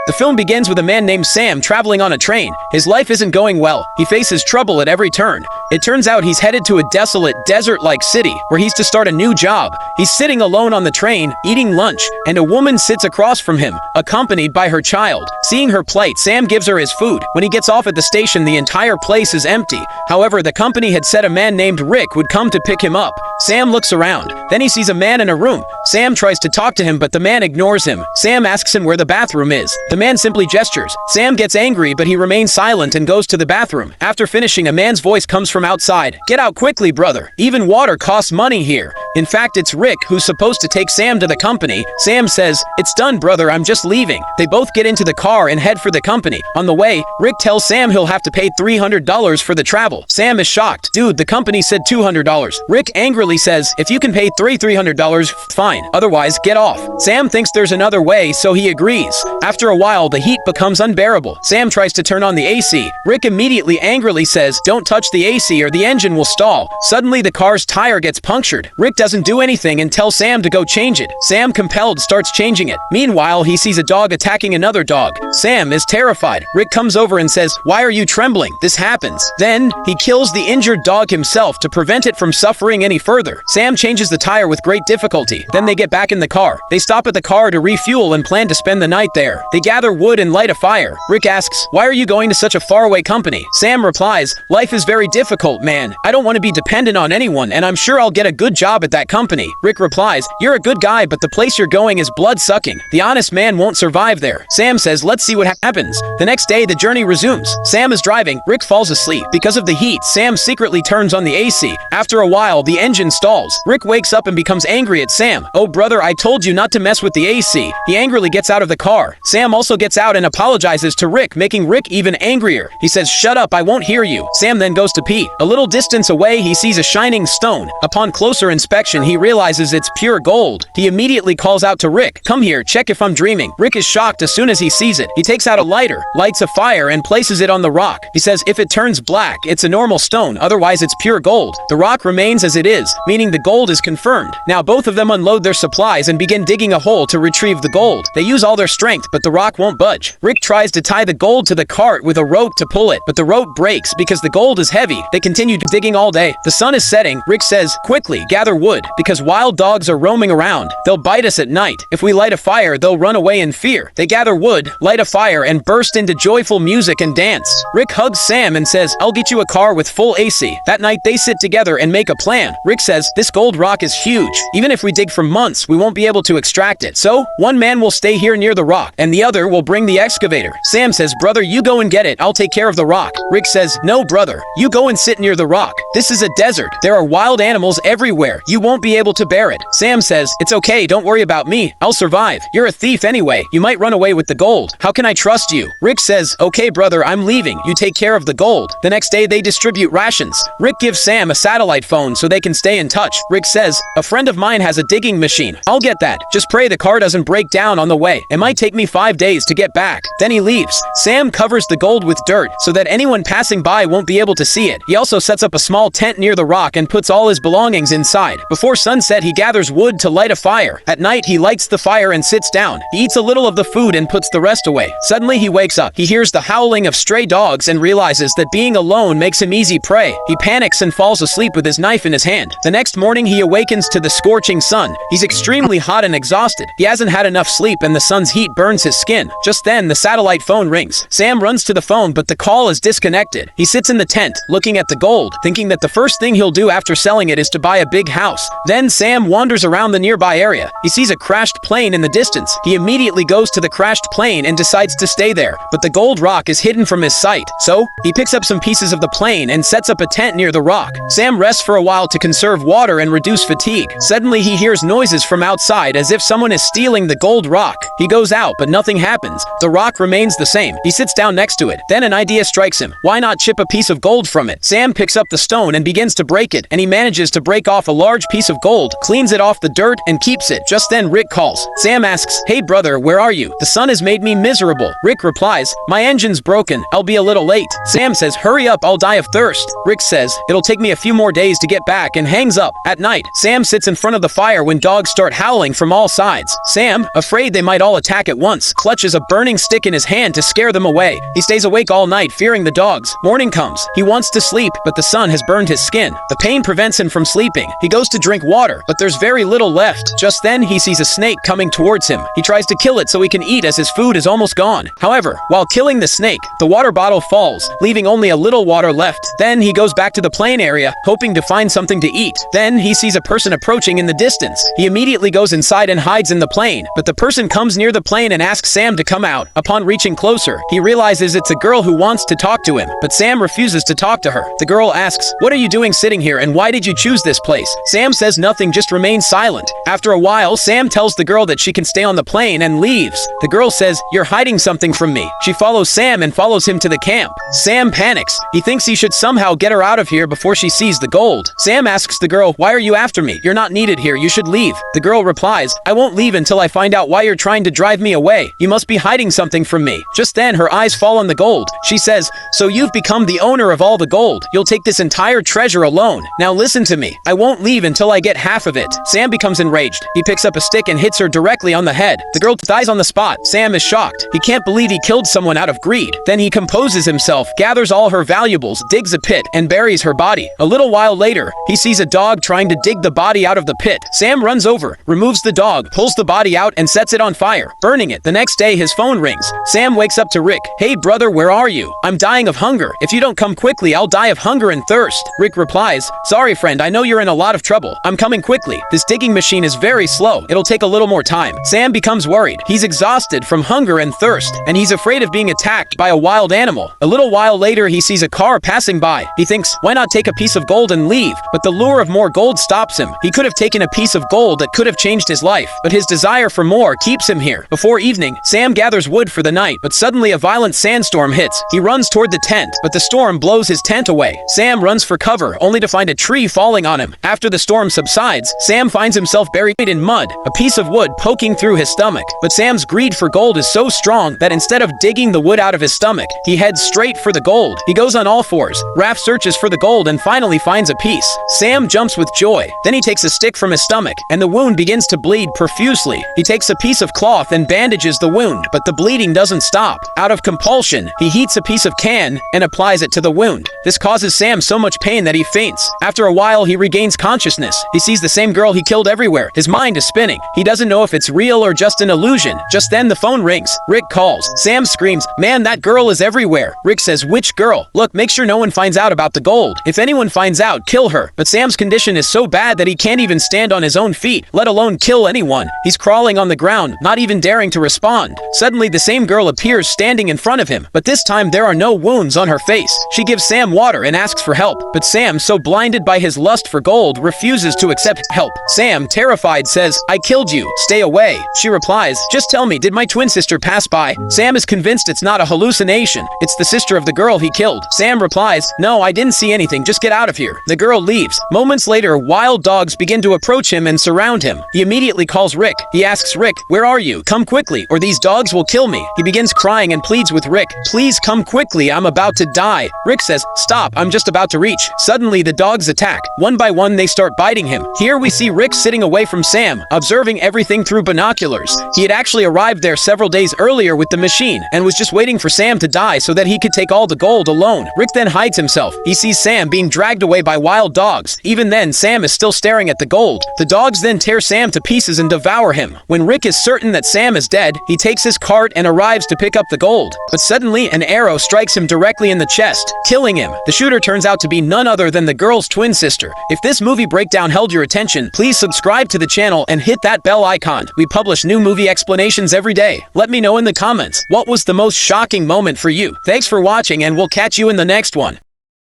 The film begins with a man named Sam traveling on a train. His life isn't going well. He faces trouble at every turn. It turns out he's headed to a desolate, desert-like city where he's to start a new job. He's sitting alone on the train, eating lunch, and a woman sits across from him, accompanied by her child. Seeing her plight, Sam gives her his food. When he gets off at the station, the entire place is empty. However, the company had said a man named Rick would come to pick him up. Sam looks around. Then he sees a man in a room. Sam tries to talk to him, but the man ignores him. Sam asks him where the bathroom is. The man simply gestures. Sam gets angry, but he remains silent and goes to the bathroom. After finishing, a man's voice comes from outside. "Get out quickly, brother. Even water costs money here." In fact, it's Rick who's supposed to take Sam to the company. Sam says, "It's done, brother, I'm just leaving." They both get into the car and head for the company. On the way, Rick tells Sam he'll have to pay $300 for the travel. Sam is shocked. "Dude, the company said $200. Rick angrily says, "If you can pay $300, fine. Otherwise, get off." Sam thinks there's another way, so he agrees. After a while, the heat becomes unbearable. Sam tries to turn on the AC. Rick immediately angrily says, "Don't touch the AC or the engine will stall." Suddenly, the car's tire gets punctured. Rick doesn't do anything and tells Sam to go change it. Sam, compelled, starts changing it. Meanwhile, he sees a dog attacking another dog. Sam is terrified. Rick comes over and says, "Why are you trembling? This happens." Then, he kills the injured dog himself to prevent it from suffering any further. Sam changes the tire with great difficulty. Then they get back in the car. They stop at the car to refuel and plan to spend the night there. They gather wood and light a fire. Rick asks, "Why are you going to such a faraway company?" Sam replies, "Life is very difficult, man. I don't want to be dependent on anyone, and I'm sure I'll get a good job at that company." Rick replies, "You're a good guy, but the place you're going is blood-sucking. The honest man won't survive there." Sam says, "Let's see what happens." The next day, the journey resumes. Sam is driving. Rick falls asleep. Because of the heat, Sam secretly turns on the AC. After a while, the engine stalls. Rick wakes up and becomes angry at Sam. "Oh, brother, I told you not to mess with the AC." He angrily gets out of the car. Sam also gets out and apologizes to Rick, making Rick even angrier. He says, "Shut up, I won't hear you." Sam then goes to pee. A little distance away, he sees a shining stone. Upon closer inspection, he realizes it's pure gold. He immediately calls out to Rick, "Come here, check if I'm dreaming." Rick is shocked as soon as he sees it. He takes out a lighter, lights a fire, and places it on the rock. He says, "If it turns black, it's a normal stone, otherwise it's pure gold." The rock remains as it is, meaning the gold is confirmed. Now both of them unload their supplies and begin digging a hole to retrieve the gold. They use all their strength, but the rock won't budge. Rick tries to tie the gold to the cart with a rope to pull it, but the rope breaks because the gold is heavy. They continue digging all day. The sun is setting. Rick says, "Quickly, gather wood, because wild dogs are roaming around. They'll bite us at night. If we light a fire, they'll run away in fear." They gather wood, light a fire, and burst into joyful music and dance. Rick hugs Sam and says, "I'll get you a car with full AC." That night, they sit together and make a plan. Rick says, "This gold rock is huge. Even if we dig for months, we won't be able to extract it. So, one man will stay here near the rock, and the other will bring the excavator." Sam says, "Brother, you go and get it. I'll take care of the rock." Rick says, "No, brother. You go and sit near the rock. This is a desert. There are wild animals everywhere. You won't be able to bear it." Sam says, "It's okay. Don't worry about me. I'll survive. You're a thief anyway. You might run away with the gold. How can I trust you?" Rick says, "Okay, brother, I'm leaving. You take care of the gold." The next day, they distribute rations. Rick gives Sam a satellite phone so they can stay in touch. Rick says, "A friend of mine has a digging machine. I'll get that. Just pray the car doesn't break down on the way. It might take me 5 days to get back." Then he leaves. Sam covers the gold with dirt so that anyone passing by won't be able to see it. He also sets up a small tent near the rock and puts all his belongings inside. Before sunset, he gathers wood to light a fire. At night, he lights the fire and sits down. He eats a little of the food and puts the rest away. Suddenly, he wakes up. He hears the howling of stray dogs and realizes that being alone makes him easy prey. He panics and falls asleep with his knife in his hand. The next morning, he awakens to the scorching sun. He's extremely hot and exhausted. He hasn't had enough sleep and the sun's heat burns his skin. Just then, the satellite phone rings. Sam runs to the phone, but the call is disconnected. He sits in the tent, looking at the gold, thinking that the first thing he'll do after selling it is to buy a big house. Then Sam wanders around the nearby area. He sees a crashed plane in the distance. He immediately goes to the crashed plane and decides to stay there, but the gold rock is hidden from his sight. So, he picks up some pieces of the plane and sets up a tent near the rock. Sam rests for a while to conserve water and reduce fatigue. Suddenly, he hears noises from outside as if someone is stealing the gold rock. He goes out, but nothing happens. The rock remains the same. He sits down next to it. Then an idea strikes him. Why not chip a piece of gold from it? Sam picks up the stone and begins to break it, and he manages to break off a large large piece of gold, cleans it off the dirt, and keeps it. Just then Rick calls. Sam asks, "Hey brother, where are you? The sun has made me miserable." Rick replies, "My engine's broken. I'll be a little late." Sam says, "Hurry up, I'll die of thirst." Rick says, "It'll take me a few more days to get back," and hangs up. At night, Sam sits in front of the fire when dogs start howling from all sides. Sam, afraid they might all attack at once, clutches a burning stick in his hand to scare them away. He stays awake all night, fearing the dogs. Morning comes. He wants to sleep, but the sun has burned his skin. The pain prevents him from sleeping. He goes to drink water, but there's very little left. Just then, he sees a snake coming towards him. He tries to kill it so he can eat as his food is almost gone. However, while killing the snake, the water bottle falls, leaving only a little water left. Then he goes back to the plain area, hoping to find something to eat. Then he sees a person approaching in the distance. He immediately goes inside and hides in the plane, but the person comes near the plane and asks Sam to come out. Upon reaching closer, he realizes it's a girl who wants to talk to him, but Sam refuses to talk to her. The girl asks, "What are you doing sitting here, and why did you choose this place?" Sam says nothing, just remains silent. After a while, Sam tells the girl that she can stay on the plane and leaves. The girl says, "You're hiding something from me." She follows Sam and follows him to the camp. Sam panics. He thinks he should somehow get her out of here before she sees the gold. Sam asks the girl, "Why are you after me? You're not needed here. You should leave." The girl replies, "I won't leave until I find out why you're trying to drive me away. You must be hiding something from me." Just then, her eyes fall on the gold. She says, "So you've become the owner of all the gold. You'll take this entire treasure alone. Now listen to me. I won't leave until I get half of it." Sam becomes enraged. He picks up a stick and hits her directly on the head. The girl dies on the spot. Sam is shocked. He can't believe he killed someone out of greed. Then he composes himself, gathers all her valuables, digs a pit, and buries her body. A little while later, he sees a dog trying to dig the body out of the pit. Sam runs over, removes the dog, pulls the body out, and sets it on fire, burning it. The next day, his phone rings. Sam wakes up to Rick. "Hey brother, where are you? I'm dying of hunger. If you don't come quickly, I'll die of hunger and thirst." Rick replies, "Sorry friend, I know you're in a lot of trouble. I'm coming quickly. This digging machine is very slow. It'll take a little more time." Sam becomes worried. He's exhausted from hunger and thirst, and he's afraid of being attacked by a wild animal. A little while later, he sees a car passing by. He thinks, why not take a piece of gold and leave? But the lure of more gold stops him. He could have taken a piece of gold that could have changed his life, but his desire for more keeps him here. Before evening, Sam gathers wood for the night, but suddenly a violent sandstorm hits. He runs toward the tent, but the storm blows his tent away. Sam runs for cover, only to find a tree falling on him. After the storm subsides, Sam finds himself buried in mud, a piece of wood poking through his stomach. But Sam's greed for gold is so strong that instead of digging the wood out of his stomach, he heads straight for the gold. He goes on all fours. Raph searches for the gold and finally finds a piece. Sam jumps with joy. Then he takes a stick from his stomach, and the wound begins to bleed profusely. He takes a piece of cloth and bandages the wound, but the bleeding doesn't stop. Out of compulsion, he heats a piece of can and applies it to the wound. This causes Sam so much pain that he faints. After a while, he regains consciousness. He sees the same girl he killed everywhere. His mind is spinning. He doesn't know if it's real or just an illusion. Just then, the phone rings. Rick calls. Sam screams, "Man, that girl is everywhere." Rick says, "Which girl? Look, make sure no one finds out about the gold. If anyone finds out, kill her." But Sam's condition is so bad that he can't even stand on his own feet, let alone kill anyone. He's crawling on the ground, not even daring to respond. Suddenly, the same girl appears standing in front of him, but this time there are no wounds on her face. She gives Sam water and asks for help, but Sam, so blinded by his lust for gold, refuses to accept help. Sam, terrified, says, "I killed you. Stay away." She replies, "Just tell me, did my twin sister pass by?" Sam is convinced it's not a hallucination. It's the sister of the girl he killed. Sam replies, "No, I didn't see anything. Just get out of here." The girl leaves. Moments later, wild dogs begin to approach him and surround him. He immediately calls Rick. He asks Rick, "Where are you? Come quickly, or these dogs will kill me." He begins crying and pleads with Rick, "Please come quickly, I'm about to die." Rick says, "Stop, I'm just about to reach." Suddenly, the dogs attack. One by one, they start biting him. Here we see Rick sitting away from Sam, observing everything through binoculars. He had actually arrived there several days earlier with the machine, and was just waiting for Sam to die so that he could take all the gold alone. Rick then hides himself. He sees Sam being dragged away by wild dogs. Even then, Sam is still staring at the gold. The dogs then tear Sam to pieces and devour him. When Rick is certain that Sam is dead, he takes his cart and arrives to pick up the gold. But suddenly, an arrow strikes him directly in the chest, killing him. The shooter turns out to be none other than the girl's twin sister. If this movie breakdown held your attention, please subscribe to the channel and hit that bell icon. We publish new movie explanations every day. Let me know in the comments, what was the most shocking moment for you? Thanks for watching, and we'll catch you in the next one.